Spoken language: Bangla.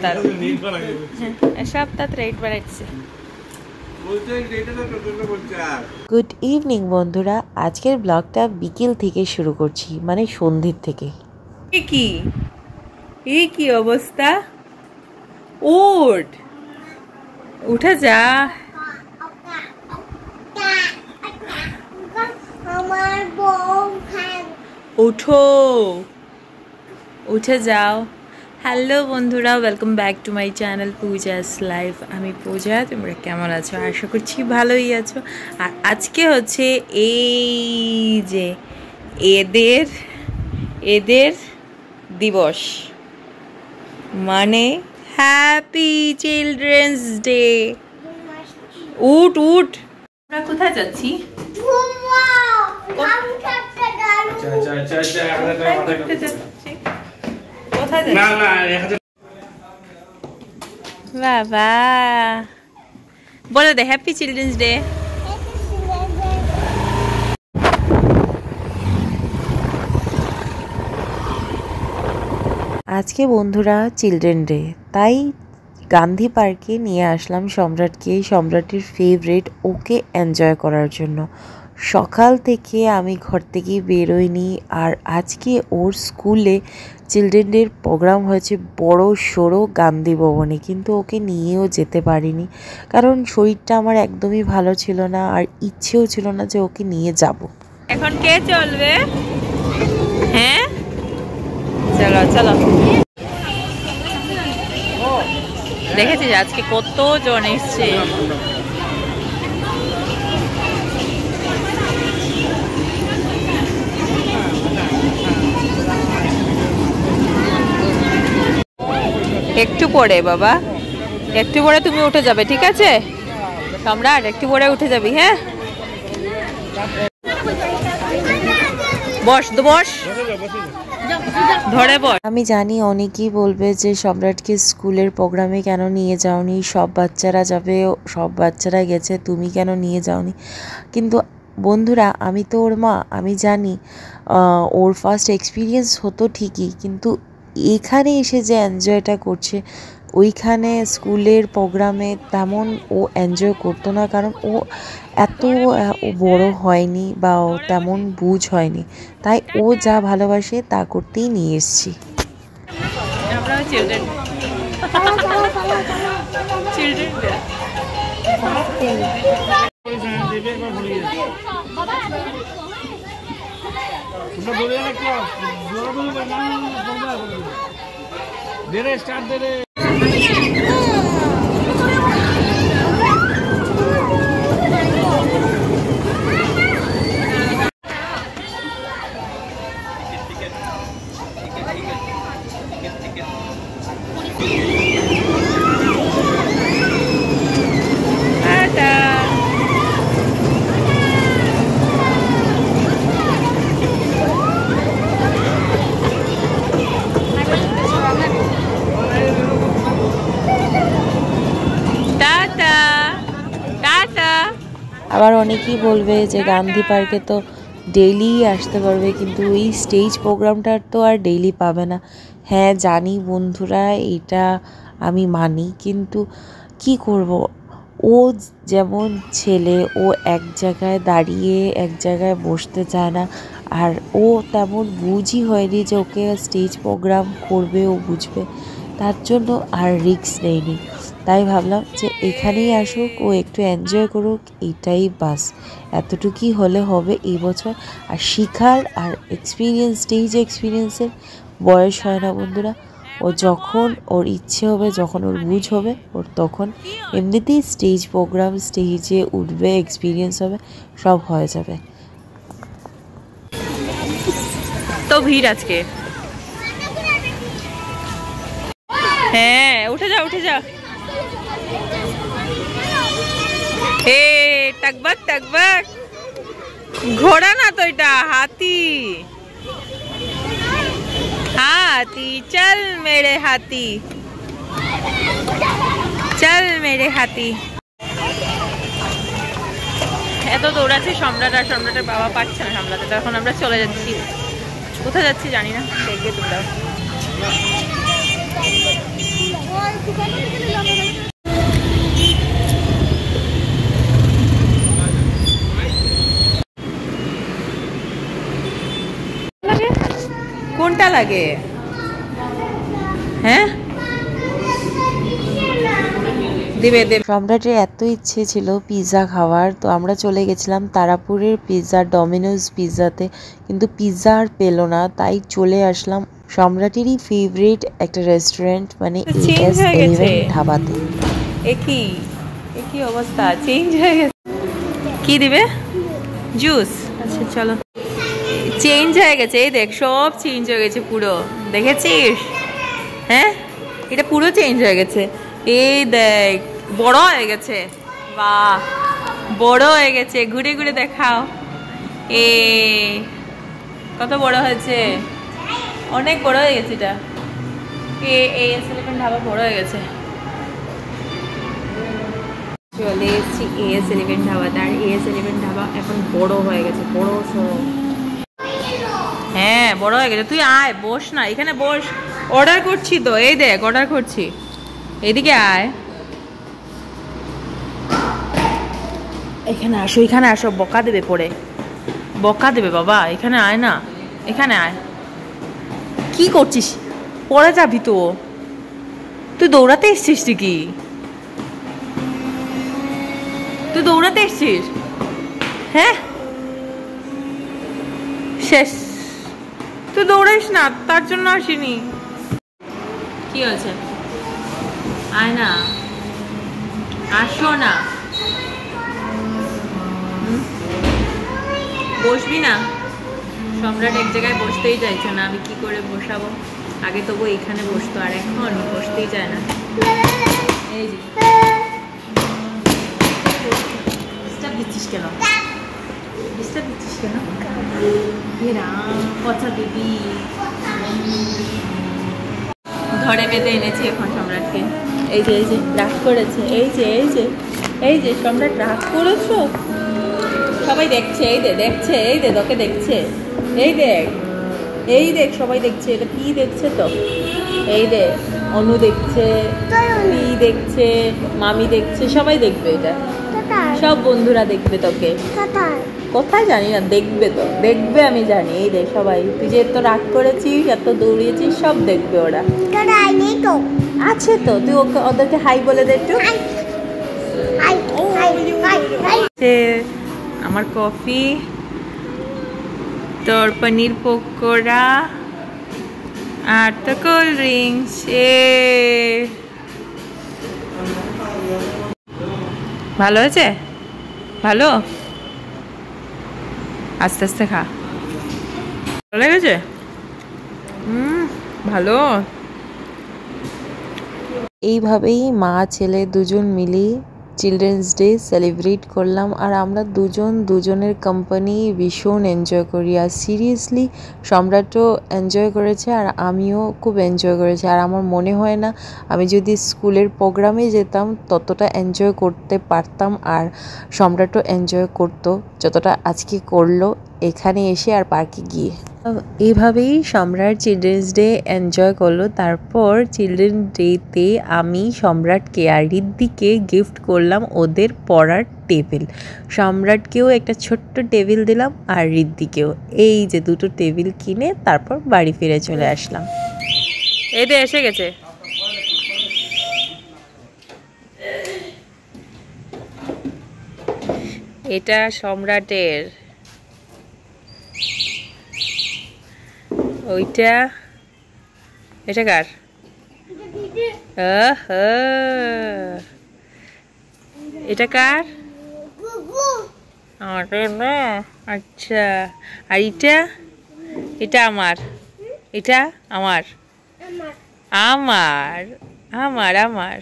তার সব তার রেট বাড়াচ্ছে। গুড ইভিনিং বন্ধুরা, আজকের ব্লগটা বিকেল থেকে শুরু করছি, মানে সন্ধ্যের থেকে। কি অবস্থা, উঠে যা, উঠো, উঠে যাও। হ্যালো বন্ধুরা, welcome back to my channel Puja's life. আমি পূজা, তোমরা কেমন আছো? আশা করছি ভালোই আছো। আর আজকে হচ্ছে এই যে এদের দিবস, মানে হ্যাপি চিলড্রেন্স ডে। উঠ আমরা কোথায় যাচ্ছি? বাবা বলে দে হ্যাপি চিলড্রেন্স ডে। আজকে বন্ধুরা চিলড্রেন ডে, তাই গান্ধী পার্কে নিয়ে আসলাম সম্রাটকে, সম্রাটের ফেভারিট, ওকে এনজয় করার জন্য। সকাল থেকে আমি ঘর থেকে বেরোইনি, আর আজকে ওর স্কুলে চিলড্রেন ডের প্রোগ্রাম হয়েছে বড় সড়ো গান্ধী ভবনে, কিন্তু ওকে নিয়েও যেতে পারিনি, কারণ শরীরটা আমার একদমই ভালো ছিল না, আর ইচ্ছেও ছিল না যে ওকে নিয়ে যাব। এখন কে চলবে? হ্যাঁ চলো চলো। দেখেছিস আজকে কত জন এসছে। একটু পরে বাবা, একটু পরে তুমি উঠে যাবে, ঠিক আছে সম্রাট? একটু পরে উঠে যাবি, হ্যাঁ? বস তো, বস, ধরে বস। আমি জানি অনেকেই বলবে যে সম্রাটকে স্কুলের প্রোগ্রামে কেন নিয়ে যাওনি, সব বাচ্চারা যাবে, সব বাচ্চারা গেছে, তুমি কেন নিয়ে যাওনি? কিন্তু বন্ধুরা, আমি তো ওর মা, আমি জানি ওর ফার্স্ট এক্সপিরিয়েন্স হতো ঠিকই, কিন্তু এখানে এসে যে এনজয়টা করছে, ওইখানে স্কুলের প্রোগ্রামে তেমন ও এনজয় করতো না, কারণ ও এত বড় হয়নি বা ও তেমন বুঝ হয়নি, তাই ও যা ভালোবাসে তা করতেই নিয়ে এসছি। আবার অনেকেই বলবে যে গান্ধী পার্কে তো ডেইলি আসতে পারবে, কিন্তু এই স্টেজ প্রোগ্রামটার তো আর ডেইলি পাবে না। হ্যাঁ জানি বন্ধুরা, এটা আমি মানি, কিন্তু কি করব, ও যেমন ছেলে, ও এক জায়গায় দাঁড়িয়ে এক জায়গায় বসতে চায় না, আর ও তেমন বুঝই হয়নি যে ওকে স্টেজ প্রোগ্রাম করবে, ও বুঝবে, তার জন্য আর রিস্ক নেয়নি। তাই ভাবলাম যে এখানেই আসুক, ও একটু এনজয় করুক, এটাই বাস, এতটুকুই হলে হবে এই বছর। আর শিখার আর এক্সপিরিয়েন্স, স্টেজ এক্সপিরিয়েন্সের বয়স হয় না বন্ধুরা। ও যখন ওর ইচ্ছে হবে, যখন ওর বুঝ হবে, ওর তখন এমনিতেই স্টেজ প্রোগ্রাম, স্টেজে উঠবে, এক্সপিরিয়েন্স হবে, সব হয়ে যাবে। তো ভিড় আজকে, হ্যাঁ উঠে যা, উঠে যা। হে টকবক টকবক, ঘোড়া না তো এটা, হাতি। हाथी चल मेरे हाथी, चल मेरे हाथी। এত দৌড়াচ্ছে সম্রাট, আর সম্রাটের বাবা পাচ্ছে না সামলাতে, তখন আমরা চলে যাচ্ছি। কোথায় যাচ্ছি জানি না, দেখবে তোমরা। লাগে? হ্যাঁ দিবে দেবে। সম্রাটের এত ইচ্ছে ছিল পিৎজা খাওয়ার, তো আমরা চলে গেছিলাম তারাপুরের পিৎজা ডমিনোজ পিৎজাতে, কিন্তু পিৎজা আর পেলো না, তাই চলে আসলাম সম্রাটেরই ফেভারিট একটা রেস্টুরেন্ট মানে AS11 ধাবাতে। একই অবস্থা, চেঞ্জ হয়ে গেছে। কি দিবে? জুস? আচ্ছা চলো। চেঞ্জ হয়ে গেছে, এই দেখ সব চেঞ্জ হয়ে গেছে পুরো, দেখেছিস? হ্যাঁ এটা পুরো চেঞ্জ হয়ে গেছে, এই দেখ বড় হয়ে গেছে। বাহ বড় হয়ে গেছে, ঘুরে ঘুরে দেখাও। কত বড় হয়েছে, অনেক বড় হয়ে গেছে। এটা AS11 ধাবা বড় হয়ে গেছে। চলে এসেছি AS11 ধাবাতে, আর AS11 ধাবা এখন বড় হয়ে গেছে, বড় সব। হ্যাঁ বড় হয়ে গেছে, তুই আয় বস না, এখানে বস। অর্ডার করছি তো, এই দেখ অর্ডার করছি, এদিকে আয়। এখানে আসো, এখানে আসো, বকা দেবে পরে, বকা দেবে বাবা। এখানে আয় না, এখানে আয়। কি করছিস? পরে যাবি তো, তুই দৌড়াতে এসছিস কি? তুই দৌড়াতে এসছিস? হ্যাঁ শেষ, তুই দৌড়াইস না, তার জন্য আসিনি। কি হয়েছে? আয় না, আসো না। বসবি না? সম্রাট এক জায়গায় বসতেই চাইছে না, আমি কি করে বসাবো? আগে তবু এখানে বসতো, আর এখন বসতেই চায় না। এই যে ডিস্টার্ব দিচ্ছিস কেন? ডিস্টার্ব দিচ্ছিস কেন? কথা দিবি, ধরে বেঁধে এনেছি এখন সম্রাটকে। এই যে রাগ করেছে, এই যে সম্রাট রাগ করেছো, সবাই দেখছে, দেখছে, তোকে দেখছে, এই দেখ সবাই দেখছে, এটা কি দেখছে তো, এই দেখ অনু দেখছে, পি দেখছে, মামি দেখছে, সবাই দেখবে এটা, সব বন্ধুরা দেখবে তোকে। কোথায় জানি না, দেখবে তো, দেখবে আমি জানি। এই দেখ সবাই, তুই যে এত রাগ করেছিস, এত দৌড়িয়েছিস, সব দেখবে ওরা। আছে তো, তুই ওদেরকে হাই বলে দে একটু। আমার কফি, তোর পনির পকোড়া, আর তো কোল্ড ড্রিঙ্কস। ভালো হয়েছে? ভালো, আস্তে আস্তে খা, ভালো লেগেছে? ভালো। এইভাবেই মা ছেলে দুজন মিলেই চিলড্রেন্স ডে সেলিব্রেট করলাম, আর আমরা দুজনের কোম্পানি ভীষণ এনজয় করি। আর সিরিয়াসলি সম্রাটও এনজয় করেছে, আর আমিও খুব এনজয় করেছি। আর আমার মনে হয় না আমি যদি স্কুলের প্রোগ্রামে যেতাম ততটা এনজয় করতে পারতাম, আর সম্রাটও এনজয় করতো যতটা আজকে করলো এখানে এসে আর পার্কে গিয়ে। এইভাবেই সম্রাট চিলড্রেন্স ডে এনজয় করলো। তারপর চিলড্রেন ডেতে আমি সম্রাটকে আর রিদ্ধিকে গিফট করলাম ওদের পড়ার টেবিল। সম্রাটকেও একটা ছোট্ট টেবিল দিলাম, আর রিদ্ধিকেও। এই যে দুটো টেবিল কিনে তারপর বাড়ি ফিরে চলে আসলাম। এতে এসে গেছে। এটা সম্রাটের, ওইটা, এটা কার? এটা কার? আচ্ছা, আর এটা আমার, এটা আমার, আমার আমার আমার